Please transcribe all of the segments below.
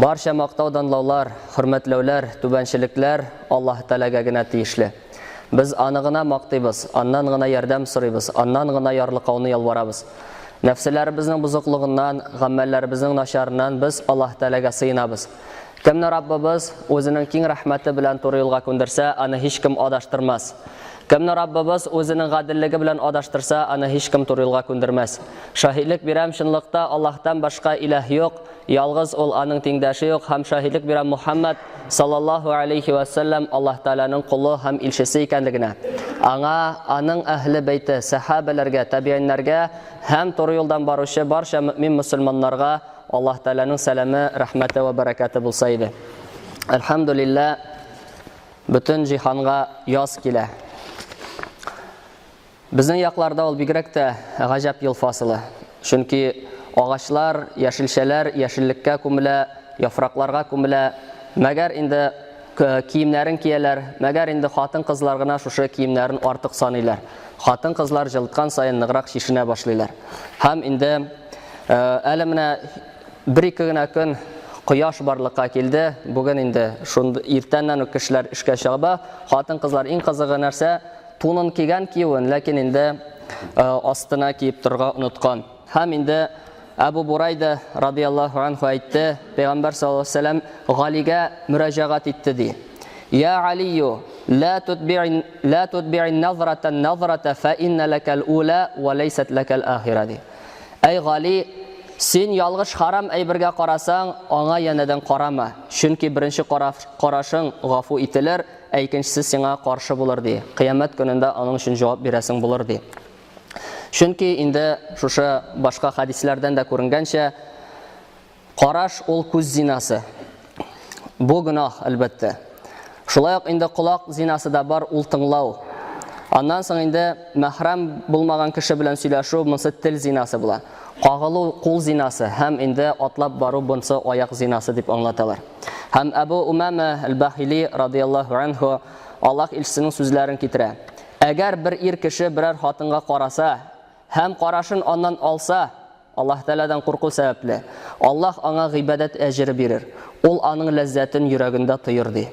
Barcha maqtау-данлаулар, hurmatlaular, түбәнчелекләр Аллаһ Тәгаләгә генә тиешле. Без аны гына мактыйбыз, аннан гына ярдәм сорыйбыз, аннан гына ярлыкауны ялварабыз. Нәфселәребезнең бузыклыгыннан, гамәлләребезнең начарыннан без Аллаһ Тәгаләгә сыйынабыз. Кемне Раббыбыз үзенең киң рәхмәте белән туры юлга күндерсә, аны һичкем адаштырмас. Кемне Раббыбыз үзенең гаделлеге белән адаштырса, аны һичкем туры юлга күндермәс. Шаһидлек бирәм, чынлыкта Аллаһтан башка илаһ юк, ялгыз ул, аның тиңдәше юк, һәм шаһидлек бирәм Мухаммад саллаллаһу алейхи ва саллям Аллаһ Тәгаләнең кулы һәм илчесе икәнлегенә. Аңа, аның әһле бәйте, сахабаларга, табииннәргә һәм туры юлдан баручы барча мөмин мөселманнарга Аллаһ Тәгаләнең сәламе, рәхмәте ва бәрәкәте булса иде. Әлхәмдүлилләһ, бөтен җиһанга яз килә. Безнең якларда ул бигрәк тә гаҗәп ел фасылы. Чөнки агачлар, яшелчәләр яшеллеккә күмелә, яфракларга күмелә. Мәгәр инде киемнәрен кияләр, мәгәр инде хатын-кызлар гына шушы киемнәрен артык саныйлар. Хатын-кызлар җылыткан саен ныграк шишенә башлыйлар. Һәм инде әле менә бер-ике генә көн кояш барлыкка килде. Бүген инде шундый иртәннән үк кешеләр эшкә чыга. Хатын-кызлар иң кызыгы нәрсә тунын кигән киюен, ләкин инде астына киеп торга уныткан. Һәм инде Әбу Бурайда радиллаһу анһу әйтте, Пәйгамбәр саллаллаһу алейһи ва саллям Галигә мөрәҗәгать итте ди. Я Алию, ла тутби'ин назрatan назрата фа инна лакал ула ва лайсат лакал ахира ди. Әй Гали, син ялгыш харам әйбергә карасаң, аңа янәдән карама. Чөнки беренче карашың гафу ителер, икенчесе сиңа каршы булыр ди. Кыямәт көнендә аның өчен җавап бирәсең булыр ди. Чөнки инде шушы башка хадисләрдән дә күренгәнчә, караш ул күз зинасы. Бу гынах әлбәттә. Шулай ук инде кулак зинасы да бар, ул тыңлау. Аннан соң инде мәхрәм булмаган кеше белән сөйләшү, монсы тел зинасы була. Кагылу кул зинасы һәм инде атлап бару монсы аяк зинасы дип аңлаталар. Һәм Әбу Умама әл-Бахили радиллаһу анһу Аллаһ илчесенең сүзләрен китерә. Әгәр бер ир кеше берәр хатынга караса һәм карашын аннан алса, Аллаһ Тәгаләдән курку сәбәпле, Аллаһ аңа гыйбадәт әҗре бирер. Ул аның ләззәтен йөрәгендә тыйыр ди.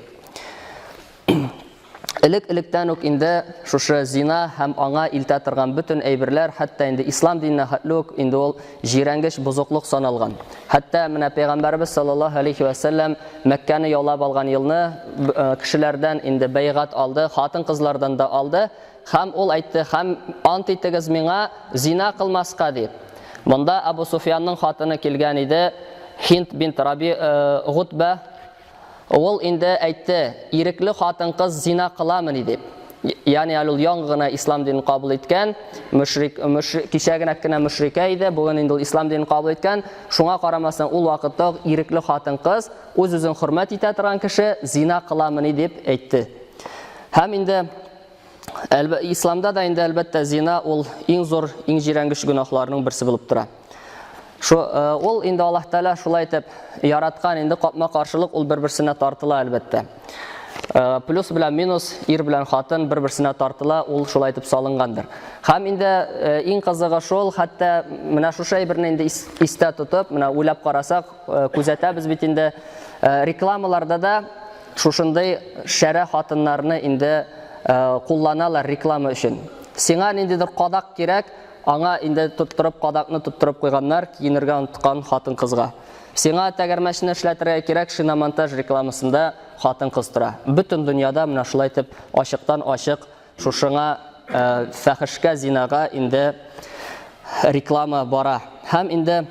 Элек-электән үк инде шушы зина һәм аңа илтә торган бөтен әйберләр, хәтта инде ислам диненә хәтлүк инде ул җирәнгеш бузыклык саналган. Хәтта менә Пәйгамбәрбез саллаллаһу алейхи ва саллям Мәккәне яулап алган елны кешеләрдән инде бәйгать алды, хатын-кызлардан да алды. Һәм ул әйтте, һәм ант итегез миңа зина кылмаска дип. Монда Абу Суфьянның хатыны килгән иде, Хинд бинт Раби Гутба. Ул инде әйтте, ирекле хатын-кыз зина кыламыни дип. Ягъни ул яңа гына ислам динен кабул иткән, кичәгенә кенә мөшрикә иде, бүген инде ул ислам динен кабул иткән. Шуңа карамастан ул вакытта ирекле хатын-кыз үз-үзен хөрмәт итә торган кеше зина кыламыни дип әйтте. Һәм инде исламда да инде әлбәттә зина ул иң зур, иң җирәнгеш гөнаһларның берсе булып тора. Ул инде Аллаһ Тәгалә шулай итеп яраткан, инде капма-каршылык ул бер-берсенә тартыла әлбәттә. Плюс белән минус, ир белән хатын бер-берсенә тартыла, ул шулай итеп салынгандыр. Һәм инде иң кызыгы шул, хәтта менә шушы әйберне инде истә тотып, менә уйлап карасак, күзәтәбез бит инде рекламаларда да шушындай шәрә хатыннарны инде кулланалар реклама өчен. Сиңа ниндидер кадак кирәк, аңа инде тоттырып кадакны тоттырып куйганнар, киенергә оныткан хатын-кызга. Сиңа тәгәрмәчне эшләтергә кирәк, шиномонтаж рекламасында хатын-кыз тора. Бөтен дөньяда менә шулай итеп ачыктан ачык шушыңа фәхишкә, зинага инде реклама бара. Һәм инде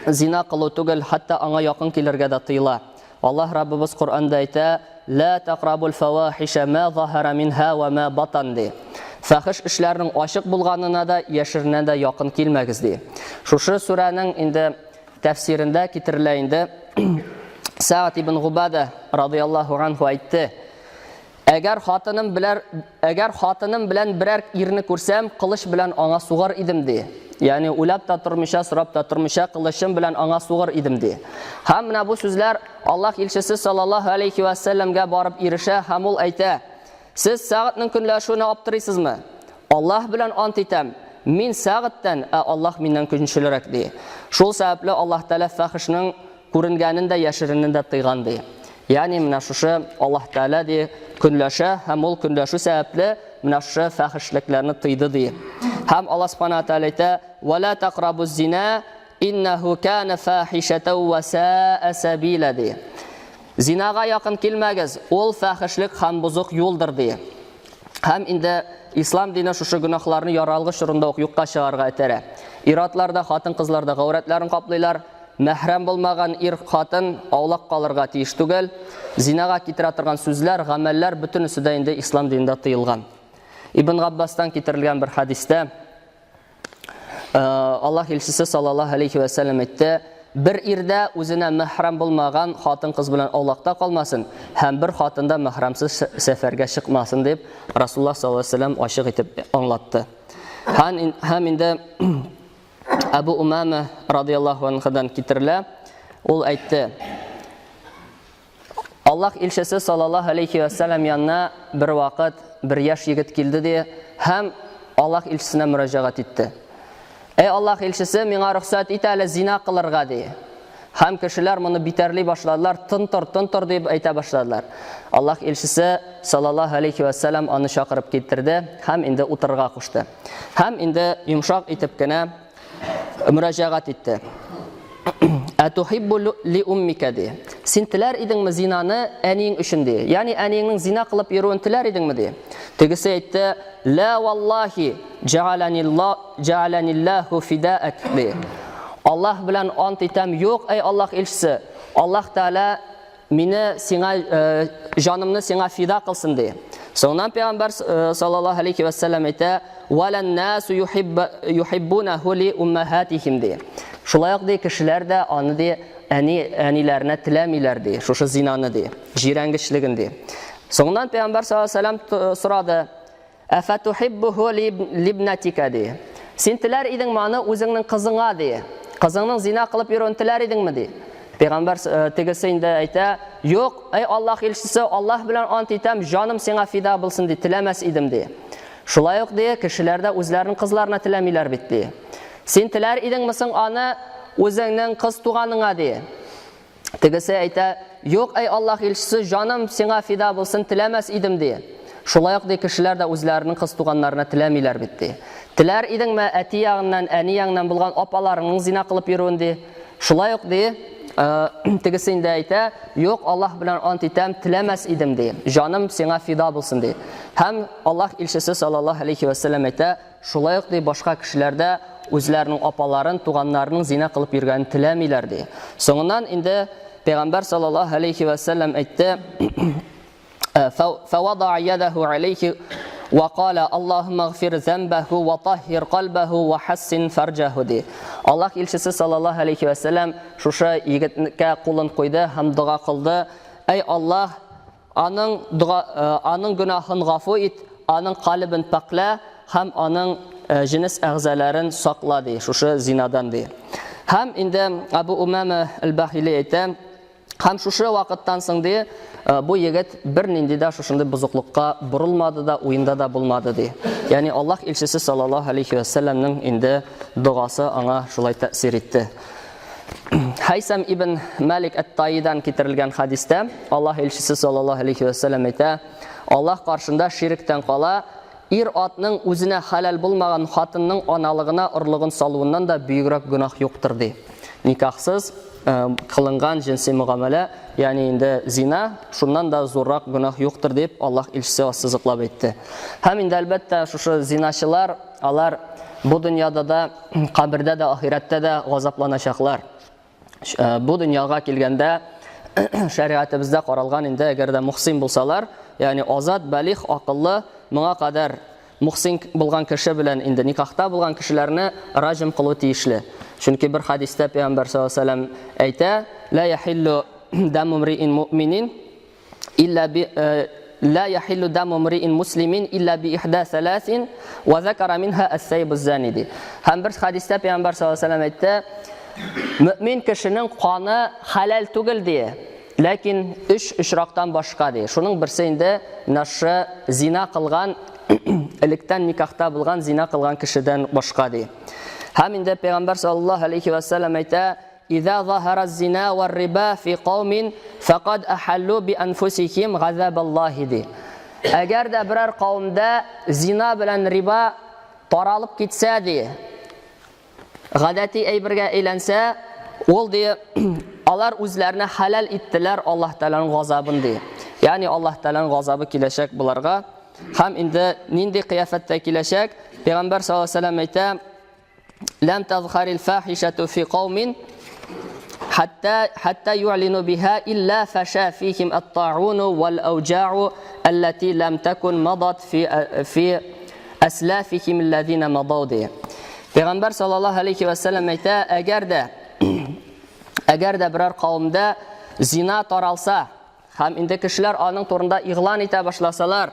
зина кылу түгел, хәтта аңа якын килергә дә тыела. Аллаһ Раббыбыз Куръанда әйтә: "Ла тaqrabul fawahisha ma zahara minha wa ma batan" ди. Фәхиш эшләрнең ачык булганына да, яшеренә дә якын килмәгез ди. Шушы сүрәнең инде тәфсирендә китерелә инде Саат ибн Губада радиллаһу анһу әйтте: "Әгәр хатыным белән берәр ирне күрсәм, кылыч белән аңа сугар идем" ди. Ягъни уйлап та тормыйча, сорап та тормыйча, кылычым белән аңа сугар идем ди. Һәм менә бу сүзләр Аллаһ илчесе саллаллаһу алейхи ва саллямга барып ирешә, һәм ул әйтә: "Сез сәгатьнең көнләшүенә аптырыйсызмы? Аллаһ белән ант итәм, мин сәгатьтән, Аллаһ миннән көнчелрәк" ди. Шул сәбәпле Аллаһ Тәгалә фәхишнең күренгәнен дә яшеренен дә тыйган ди. Ягъни менә шушы Аллаһ Тәала ди көнләшә һәм ул көнләшү сәбәпле менә шушы фәхишлекләрне тыйды ди. Һәм Аллаһ Субханаһу Тәала әйтә: "Ва ла тaqrabuz zina innahu kana fahishatan wa sa'a sabila" ди. Зинага якын килмәгез, ул фәхишлек һәм бузык юлдыр ди. Һәм инде ислам дине шушы гөнаһларны яралгыч урында ук юкка чыгарга этәрә. Иратларда хатын-кызларда гавратларын каплыйлар. Мәхрәм булмаган ир-хатын аулак калырга тиеш түгел. Зинага китерә торган сүзләр, гамәлләр бөтенесе дә инде ислам динендә тыелган. Ибн Габбастан китерелгән бер хадистә Аллаһ илчесе саллаллаһу алейхи ва саллям әйтте: "Бер ирдә үзенә мәхрәм булмаган хатын-кыз белән аулакта калмасын һәм бер хатында мәхрәмсез сәфәргә чыкмасын" дип Расулуллаһ саллаллаһу алейхи ва саллям ачык итеп аңлатты. Һәм инде Абу Умама радиллаһу анһудан китерелә, ул әйтте: Аллаһ илчесе саллаллаһу алейхи ва саллям янына бер вакыт бер яшь егет килде ди һәм Аллаһ илчесенә мөрәҗәгать итте. "Эй Аллаһ илчесе, миңа рөхсәт ит әле зина кылырга" ди. Һәм кешеләр моны битәрли башладылар, тын-тор дип әйтә башладылар. Аллаһ илчесе саллаллаһу алейхи ва саллям аны чакырып китерде һәм инде утырырга кушты. Һәм инде йомшак итеп кенә мөрәҗәгать итте. "Атухиббу ли уммика" ди. "Син теләр идеңме зинаны әниң өчен" ди. Ягъни әниңнең зина кылып йөрүен теләр идеңме ди. Тегесе әйтте: "Ла валлаһи джа'аланиллаһу фидаак" ди. Аллаһ белән ант итәм, юк, эй Аллаһ илчесе, Аллаһ Тәала мине сиңа җанымны сиңа фида кылсын ди. Соңнан Пәйгамбәр саллаллаһу алейхи ва саллям әйтә: "Валан насу юхиббунаху ли уммахатихим" ди. Шулай ук ди кешеләр дә аны ди әниләренә теләмиләр ди, шушы зинаны ди, җирәнгечлеген ди. Соңнан Пәйгамбәр саллаллаһу алейхи ва саллям сорады: "Афатухиббуху либнатика" ди. Син теләр идеңме аны үзеңнең кызыңа ди. Кызыңның зина кылып йөрүен теләр идеңме ди. Пәйгамбәр тегесе инде әйтә: "Юк, эй Аллаһ илчесе, Аллаһ белән ант итәм, җаным сиңа фида булсын ди, теләмәс идем" ди. Шулай ук ди кешеләр дә үзләренең кызларына теләмиләр бит ди. Син теләр идеңме соң аны үзеңнең кыз туганыңа ди. Тегесе әйтә: "Юк, эй Аллаһ илчесе, җаным сиңа фида булсын, теләмәс идем" ди. Шулай ук ди кешеләр дә үзләренең кыз туганнарына теләмиләр бит ди. Теләр идеңме әти ягыннан, әни ягыннан булган апаларыңның зина кылып йөрүен ди. Шулай ук ди тегесе инде әйтә: "Юк, Аллаһ белән ант итәм, теләмәс идем" ди. "Җаным сиңа фида булсын" ди. Һәм Аллаһ илчесе саллаллаһу алейхи ва саллям әйтә: "Шулай ук ди башка кешеләр дә үзләренең апаларын, туганнарының зина кылып йөргәнен теләмиләр" ди. Соңыннан инде Пәйгамбәр саллаллаһу алейхи ва саллям әйтте: "Фавада ядаху алейхи ва кала: Аллаһумма гфир занбаху ва таһхир калбаху ва хассин фарджаху" ди. Аллаһ илчесе саллаллаһу алейхи ва саллям шушы егеткә кулын куйды һәм дуга кылды: "Эй Аллаһ, аның гөнаһын гафу ит, аның калбын пакла һәм аның җинес әгъзаларын сакла" ди, шушы зинадан ди. Һәм инде Абу Умама аль-Бахили әйтә: "Һәм шушы вакыттан соң ди, бу егет бер нинди дә шушындай бузыклыкка бурылмады да, уенда да булмады" ди. Ягъни Аллаһ илчесе саллаллаһу алейхи ва саллямның инде дугасы аңа шулай тәэсир итте. Хайсам ибн Малик ат-Тайидан китерелгән хадистә Аллаһ илчесе саллаллаһу алейхи ва саллям әйтә: "Аллаһ каршында ширктән кала, ир атның үзенә халал булмаган хатынның аналыгына орлыгын салуыннан да бигрәк гөнаһ юктыр" ди. Никахсыз кылынган җинси мөгамәлә, ягъни инде зина, шуннан да зуррак гөнаһ юктыр дип Аллаһ илчесе ассызыклап әйтте. Һәм инде әлбәттә шушы зиначылар, алар бу дөньяда да, кабердә дә, ахирәттә дә газапланачаклар. Бу дөньяга килгәндә шәригатыбызда каралган инде әгәр дә мухсин булсалар, ягъни азат, балигъ, акыллы, моңа кадәр мухсин булган кеше белән инде никахта булган кешеләрне раҗм кылу тиешле. Чөнки бер хадистә Пәйгамбәр саллаллаһу алейхи ва саллям әйтә: "Ла яхиллу даму мриин муъминин илля би لا يحل دم امرئ مسلم إلا بإحدى ثلاث وذكر منها الثيب الزاني" ди. Һәм бер хадистә Пәйгамбәр саллаллаһу алейхи ва саллям әйтте: "Мөмин кешенең каны халал түгел" ди. Ләкин үч очрактан башка ди. Шуның берсе инде нашы зина кылган, электән никахта булган зина кылган кешедән башка ди. Һәм инде Пәйгамбәр саллаллаһу алейхи ва саллям әйтә: إذا ظهر الزنا والربا في قوم فقد أحلوا بأنفسهم غضب الله دي. Agar da biror qavmda zina bilan riba taralib ketsa de, g'adatiy aybirga aylansa, ol de, ular o'zlarini halal etdilar Alloh taolaning g'azabini de. Ya'ni Alloh taolaning g'azabi kelashak bularga. Ham endi nindi qiyofatda kelashak. Payg'ambar sollallohu alayhi vasallam ayta: "Lam tazharil fahishatu fi qaumin hatta yu'linu biha illa fasha fihim at-ta'un wal awja'u allati lam takun madat fi aslafihim alladhina madaw." Payg'ambar sollallohu alayhi vasallam ayta: agarda biror qavmda zina taralsa, ham endi kishilar uning to'rinda ig'lon eta boshlasalar,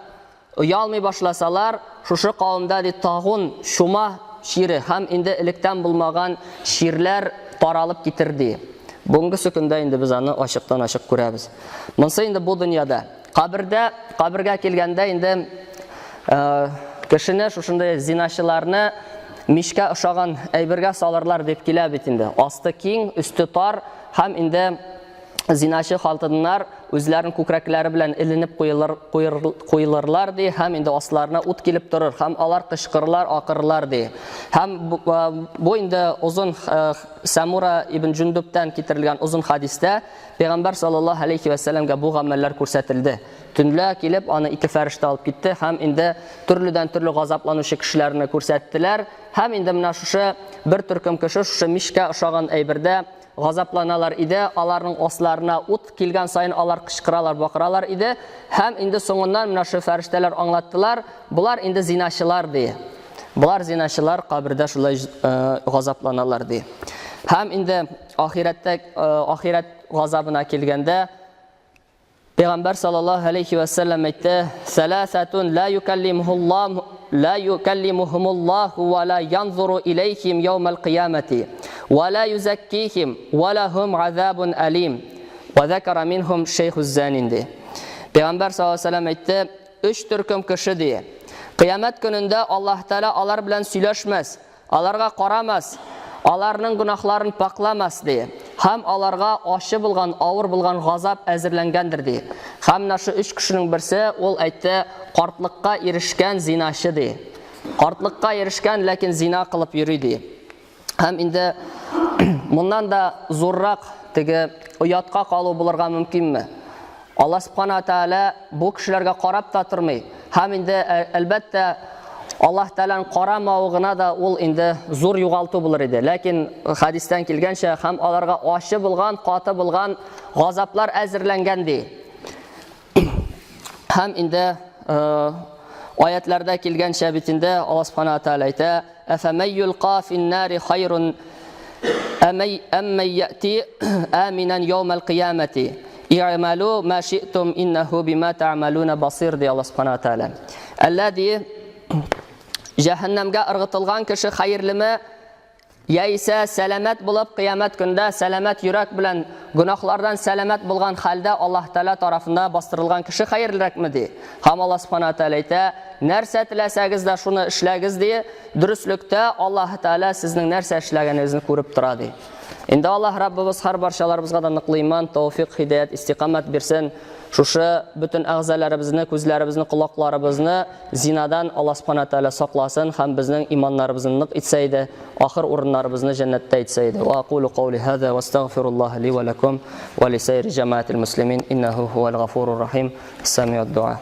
uyalmay boshlasalar, shu qavmda tag'un shuma shiri ham endi ilikdan bo'lmagan shirlar taralib ketirdi. Bugungi kunda endi biz uni oshiqdan oshiq ko'ramiz. Bunsa endi bu dunyoda, qabrga kelganda endi kishini shunday zinachilarni mishka o'xshagan aybirga solarlar deb keladi endi. Osti keng, usti tor, ham endi zinachi xaltadinlar o'zlarining ko'kraklari bilan ilinib qo'yilirlar de, ham endi ostlarına o't kelib turur, ham ular qishqirlar, oqirlar de. Ham bu endi uzun Samura ibn Jundubdan keltirilgan uzun hadisda Payg'ambar sallallohu alayhi vasallamga bu amallar ko'rsatildi. Tunda kelib uni ikki farishta olib ketdi, ham endi turlidan turli g'azablanuvchi kishilarni ko'rsatdilar. Ham endi mana shu bir turkum kishi shu mishka o'xshagan aybirda g'azablanalar edi, ularning ostlarına o't kelgan sayin ular qishqiralar, baqiralar edi. Ham endi so'ngidan mana shu farishtalar anglatdilar, bular endi zinachilar de. Bular zinachilar qabrda shulay g'azablanalar de. Ham endi oxirat g'azabına kelganda Payg'ambar sallallohu alayhi vasallam aytdi: "Salasatun la yukallimuhumullahu va la yanzuru ilayhim yawmal qiyamati va la yuzakkihim va lahum azabun alim." Va zakara minhum shaykhuz zanin de. Payg'ambar sallallohu alayhi vasallam aytdi: "Üç turkum kishi de. Qiyomat kunida Alloh taolo ular bilan suylashmas, ularga qaramas, ularning gunohlarini paqlamas de. Ham ularga oshi bo'lgan, avur bo'lgan g'azab azirlangandir de. Hamna shu üç kishining birisi ol aytdi, qortliqqa erishgan zinachi de. Qortliqqa erishgan, lekin zina qilib yuridi. Ham endi bundan da zo'rroq tigi uyatqa qolib bo'larga mumkinmi? Alloh subhanahu va taolo bu kishilarga qarab turmay, ham endi albatta Alloh taolaning qaramog'ina da ol endi zo'r yo'g'altu bo'lar edi. Lekin hadisdan kelgancha ham ularga oshi bo'lgan, qoti bo'lgan g'azablar azirlangandi. Ham endi oyatlarda kelgancha bitinda Alloh subhanahu va taolo ayta: "Afamay yulqa fin-nari khayrun amman ya'ti aminan yawmal qiyamati. I'malu ma shi'tum innahu bima ta'maluna basir." de Alloh subhanahu va taolo. Alladhi jahannamga irg'itilgan kishi xayrlimi yaisa salamat bo'lib qiyomat kunda salamat yurak bilan gunohlardan salamat bo'lgan holda Alloh taolo tomonidan bostirilgan kishi xayrlirakmi de. Ham Alloh subhanahu va taolo ayta: "Narsa tilasangiz da shuni ishlagingiz de, durustlikda Alloh taolo sizning narsa ishlaganingizni ko'rib turadi." Endi Alloh Rabbimiz har barchalarimizga da niqli iymon, tavfiq, hidoyat, istiqomat bersin. Shusha bütün a'zolarimizni, ko'zlarimizni, quloqlarimizni zinadan Alloh subhanahu va taolo saqlasin, ham bizning iymonlarimizni niq etsaydi, oxir o'rinlarimizni jannatda etsaydi. Va aqulu qawli hadha va astaghfirulloh li va lakum va li sayri jamaatil muslimin innahu huval g'afurur rahim. Sami'ud du'a.